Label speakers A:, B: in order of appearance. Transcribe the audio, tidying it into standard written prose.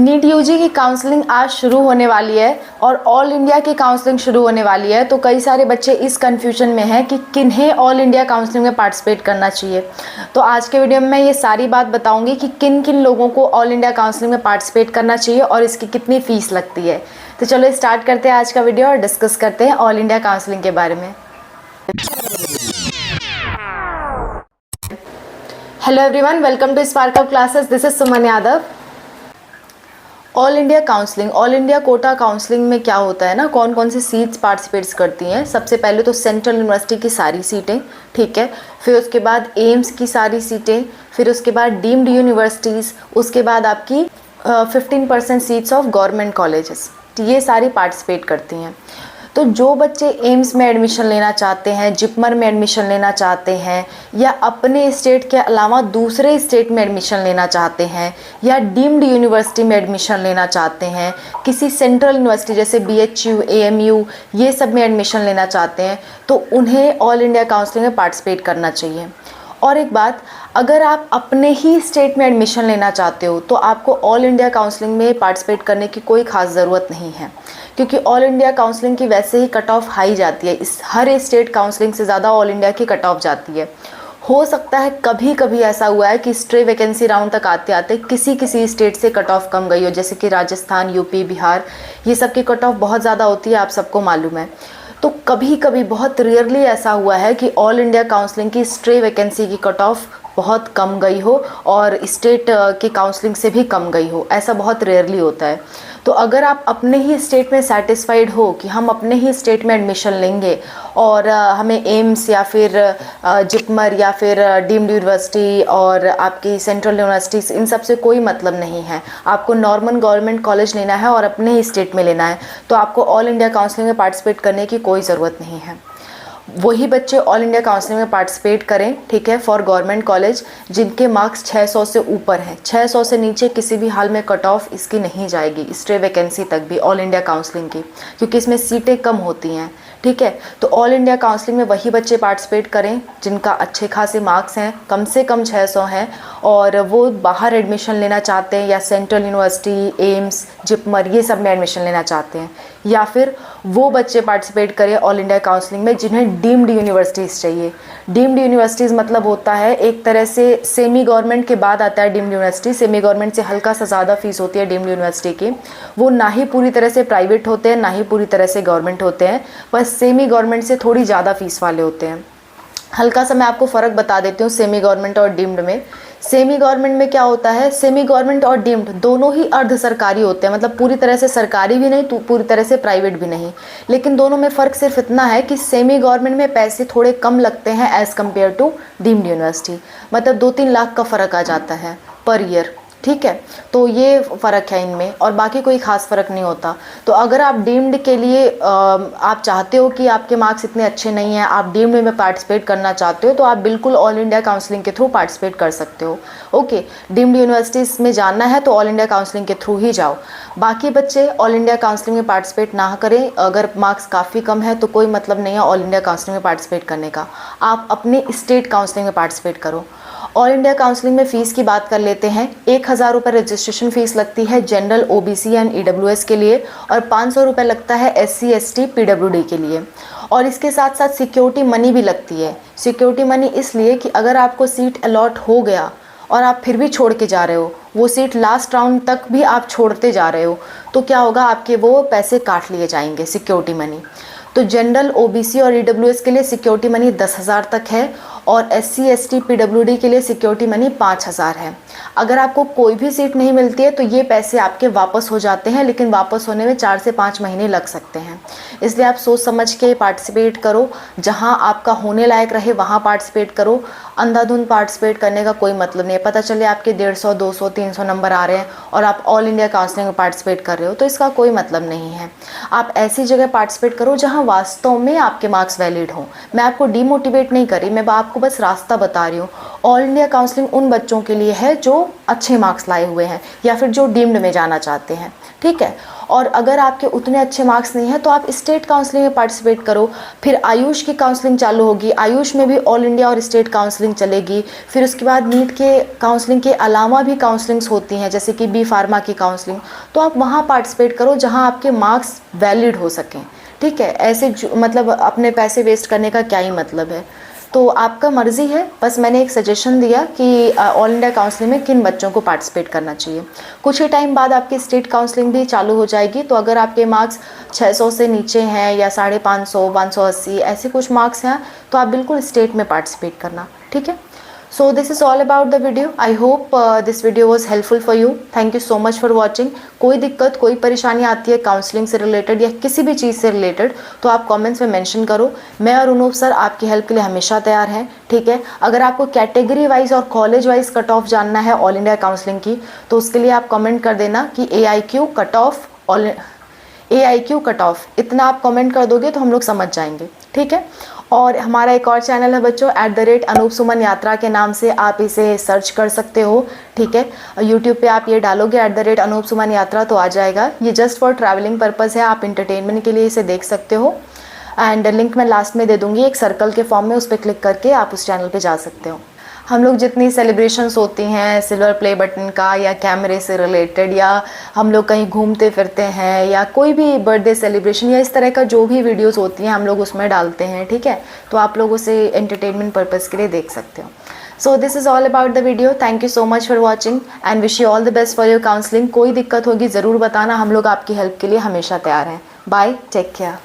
A: NEET UG की counselling आज शुरू होने वाली है और ऑल इंडिया की काउंसलिंग शुरू होने वाली है। तो कई सारे बच्चे इस कन्फ्यूजन में हैं कि किन्हें ऑल इंडिया काउंसलिंग में पार्टिसिपेट करना चाहिए। तो आज के वीडियो में मैं ये सारी बात बताऊंगी कि किन किन लोगों को ऑल इंडिया काउंसलिंग में पार्टिसिपेट करना चाहिए और इसकी कितनी फ़ीस लगती है। तो चलो स्टार्ट करते हैं आज का वीडियो और डिस्कस करते हैं ऑल इंडिया काउंसलिंग के बारे में। Hello everyone, welcome to spark up classes. This is Suman Yadav. All India counselling, all India quota counselling में क्या होता है ना, कौन कौन सी सीट्स पार्टिसिपेट्स करती हैं। सबसे पहले तो सेंट्रल यूनिवर्सिटी की सारी सीटें, ठीक है। फिर उसके बाद एम्स की सारी सीटें, फिर उसके बाद डीम्ड यूनिवर्सिटीज़, उसके बाद आपकी 15% सीट्स ऑफ गवर्नमेंट कॉलेजेस, ये सारी पार्टिसिपेट करती हैं। तो जो बच्चे एम्स में एडमिशन लेना चाहते हैं, जिपमर में एडमिशन लेना चाहते हैं, या अपने स्टेट के अलावा दूसरे स्टेट में एडमिशन लेना चाहते हैं, या डीम्ड यूनिवर्सिटी में एडमिशन लेना चाहते हैं, किसी सेंट्रल यूनिवर्सिटी जैसे BHU, AMU, ये सब में एडमिशन लेना चाहते हैं, तो उन्हें ऑल इंडिया काउंसलिंग में पार्टिसिपेट करना चाहिए। और एक बात, अगर आप अपने ही स्टेट में एडमिशन लेना चाहते हो तो आपको ऑल इंडिया काउंसलिंग में पार्टिसिपेट करने की कोई ख़ास ज़रूरत नहीं है, क्योंकि ऑल इंडिया काउंसलिंग की वैसे ही कट ऑफ हाई जाती है। इस हर स्टेट काउंसलिंग से ज़्यादा ऑल इंडिया की कट ऑफ जाती है। हो सकता है कभी कभी ऐसा हुआ है कि स्ट्रे वैकेंसी राउंड तक आते आते किसी स्टेट से कट ऑफ कम गई हो, जैसे कि राजस्थान, यूपी, बिहार, ये सब की कट ऑफ बहुत ज़्यादा होती है, आप सबको मालूम है। तो कभी कभी बहुत रेयरली ऐसा हुआ है कि ऑल इंडिया काउंसलिंग की स्ट्रे वैकेंसी की कट ऑफ बहुत कम गई हो और स्टेट के काउंसलिंग से भी कम गई हो, ऐसा बहुत रेयरली होता है। तो अगर आप अपने ही स्टेट में सेटिस्फाइड हो कि हम अपने ही स्टेट में एडमिशन लेंगे और हमें एम्स या फिर जिपमर या फिर डीम्ड यूनिवर्सिटी और आपकी सेंट्रल यूनिवर्सिटीज़, इन सब से कोई मतलब नहीं है, आपको नॉर्मल गवर्नमेंट कॉलेज लेना है और अपने ही स्टेट में लेना है, तो आपको ऑल इंडिया काउंसलिंग में पार्टिसिपेट करने की कोई ज़रूरत नहीं है। वही बच्चे ऑल इंडिया काउंसलिंग में पार्टिसिपेट करें, ठीक है, फॉर गवर्नमेंट कॉलेज जिनके मार्क्स 600 से ऊपर हैं। 600 से नीचे किसी भी हाल में कट ऑफ इसकी नहीं जाएगी, स्ट्रे वैकेंसी तक भी ऑल इंडिया काउंसलिंग की, क्योंकि इसमें सीटें कम होती हैं, ठीक है। तो ऑल इंडिया काउंसलिंग में वही बच्चे पार्टिसिपेट करें जिनका अच्छे खासे मार्क्स हैं, कम से कम 600 हैं, और वो बाहर एडमिशन लेना चाहते हैं, या सेंट्रल यूनिवर्सिटी, एम्स, जिपमर, ये सब में एडमिशन लेना चाहते हैं। या फिर वो बच्चे पार्टिसिपेट करें ऑल इंडिया काउंसलिंग में जिन्हें डीम्ड यूनिवर्सिटीज़ चाहिए। डीम्ड यूनिवर्सिटीज़ मतलब होता है एक तरह से सेमी गवर्नमेंट के बाद आता है डीम्ड यूनिवर्सिटी। सेमी गवर्नमेंट से हल्का सा ज़्यादा फीस होती है डीम्ड यूनिवर्सिटी की। वो ना ही पूरी तरह से प्राइवेट होते हैं, ना ही पूरी तरह से गवर्नमेंट होते हैं, बस सेमी गवर्नमेंट से थोड़ी ज़्यादा फीस वाले होते हैं। हल्का सा मैं आपको फ़र्क बता देती हूँ सेमी गवर्नमेंट और डीम्ड में। सेमी गवर्नमेंट में क्या होता है, सेमी गवर्नमेंट और डीम्ड दोनों ही अर्ध सरकारी होते हैं, मतलब पूरी तरह से सरकारी भी नहीं, पूरी तरह से प्राइवेट भी नहीं, लेकिन दोनों में फ़र्क सिर्फ इतना है कि सेमी गवर्नमेंट में पैसे थोड़े कम लगते हैं as compare to deemed university, मतलब 2-3 लाख का फ़र्क आ जाता है पर ईयर, ठीक है। तो ये फ़र्क है इनमें, और बाकी कोई ख़ास फ़र्क नहीं होता। तो अगर आप डीम्ड के लिए आप चाहते हो कि आपके मार्क्स इतने अच्छे नहीं हैं, आप डीम्ड में पार्टिसिपेट करना चाहते हो, तो आप बिल्कुल ऑल इंडिया काउंसलिंग के थ्रू पार्टिसिपेट कर सकते हो। ओके, डीम्ड यूनिवर्सिटीज़ में जाना है तो ऑल इंडिया काउंसलिंग के थ्रू ही जाओ। बाकी बच्चे ऑल इंडिया काउंसलिंग में पार्टिसिपेट ना करें, अगर मार्क्स काफ़ी कम है तो कोई मतलब नहीं है ऑल इंडिया काउंसलिंग में पार्टिसिपेट करने का, आप अपने स्टेट काउंसलिंग में पार्टिसिपेट करो। ऑल इंडिया काउंसलिंग में फ़ीस की बात कर लेते हैं। 1000 रुपये रजिस्ट्रेशन फ़ीस लगती है जनरल, OBC एंड EWS के लिए, और 500 रुपये लगता है SC ST PWD के लिए। और इसके साथ साथ सिक्योरिटी मनी भी लगती है। सिक्योरिटी मनी इसलिए कि अगर आपको सीट अलॉट हो गया और आप फिर भी छोड़ के जा रहे हो, वो सीट लास्ट राउंड तक भी आप छोड़ते जा रहे हो, तो क्या होगा, आपके वो पैसे काट लिए जाएंगे, सिक्योरिटी मनी। तो जनरल, OBC और EWS के लिए सिक्योरिटी मनी 10,000 तक है, और SC ST PWD के लिए सिक्योरिटी मनी 5,000 है। अगर आपको कोई भी सीट नहीं मिलती है तो ये पैसे आपके वापस हो जाते हैं, लेकिन वापस होने में 4 से 5 महीने लग सकते हैं। इसलिए आप सोच समझ के पार्टिसिपेट करो, जहां आपका होने लायक रहे वहां पार्टिसिपेट करो। अंधाधुंध पार्टिसिपेट करने का कोई मतलब नहीं है। पता चले आपके 150, 200, 300 नंबर आ रहे हैं और आप ऑल इंडिया काउंसलिंग में पार्टिसिपेट कर रहे हो, तो इसका कोई मतलब नहीं है। आप ऐसी जगह पार्टिसिपेट करो जहाँ वास्तव में आपके मार्क्स वैलिड हों। मैं आपको डीमोटिवेट नहीं कर रही, मैं आपको बस रास्ता बता रही हूँ। ऑल इंडिया काउंसलिंग उन बच्चों के लिए है जो अच्छे मार्क्स लाए हुए हैं या फिर जो डीम्ड में जाना चाहते हैं, ठीक है। और अगर आपके उतने अच्छे मार्क्स नहीं हैं तो आप स्टेट काउंसलिंग में पार्टिसिपेट करो। फिर आयुष की काउंसलिंग चालू होगी, आयुष में भी ऑल इंडिया और स्टेट काउंसलिंग चलेगी। फिर उसके बाद नीट के काउंसलिंग के अलावा भी काउंसलिंग्स होती हैं, जैसे कि बी फार्मा की काउंसलिंग, तो आप वहाँ पार्टिसिपेट करो जहाँ आपके मार्क्स वैलिड हो सकें, ठीक है। ऐसे मतलब अपने पैसे वेस्ट करने का क्या ही मतलब है। तो आपका मर्ज़ी है, बस मैंने एक सजेशन दिया कि ऑल इंडिया काउंसलिंग में किन बच्चों को पार्टिसिपेट करना चाहिए। कुछ ही टाइम बाद आपकी स्टेट काउंसलिंग भी चालू हो जाएगी, तो अगर आपके मार्क्स 600 से नीचे हैं या 550, 580 ऐसे कुछ मार्क्स हैं तो आप बिल्कुल स्टेट में पार्टिसिपेट करना, ठीक है। So this is all about the video. I hope this video was helpful for you. Thank you so much for watching. कोई दिक्कत, कोई परेशानी आती है काउंसलिंग से रिलेटेड या किसी भी चीज़ से रिलेटेड तो आप कमेंट्स में मेंशन करो। मैं और अनूप सर आपकी हेल्प के लिए हमेशा तैयार हैं, ठीक है। अगर आपको कैटेगरी वाइज और कॉलेज वाइज कट ऑफ जानना है ऑल इंडिया काउंसलिंग की तो उसके लिए आप कमेंट कर देना कि AIQ कट ऑफ इतना आप कमेंट कर दोगे तो हम लोग समझ जाएंगे, ठीक है। और हमारा एक और चैनल है बच्चों, @अनूप सुमन यात्रा के नाम से आप इसे सर्च कर सकते हो, ठीक है। यूट्यूब पे आप ये डालोगे @अनूप सुमन यात्रा तो आ जाएगा। ये जस्ट फॉर ट्रैवलिंग पर्पज़ है, आप इंटरटेनमेंट के लिए इसे देख सकते हो। एंड लिंक मैं लास्ट में दे दूँगी एक सर्कल के फॉर्म में, उस पर क्लिक करके आप उस चैनल पर जा सकते हो। हम लोग जितनी सेलिब्रेशंस होती हैं सिल्वर प्ले बटन का या कैमरे से रिलेटेड या हम लोग कहीं घूमते फिरते हैं या कोई भी बर्थडे सेलिब्रेशन या इस तरह का जो भी वीडियोस होती हैं हम लोग उसमें डालते हैं, ठीक है। तो आप लोग उसे एंटरटेनमेंट पर्पज़ के लिए देख सकते हो। So this is all about the video. Thank you so much for watching and wish you all the best for your counselling. कोई दिक्कत होगी ज़रूर बताना, हम लोग आपकी हेल्प के लिए हमेशा तैयार हैं। Bye, take care.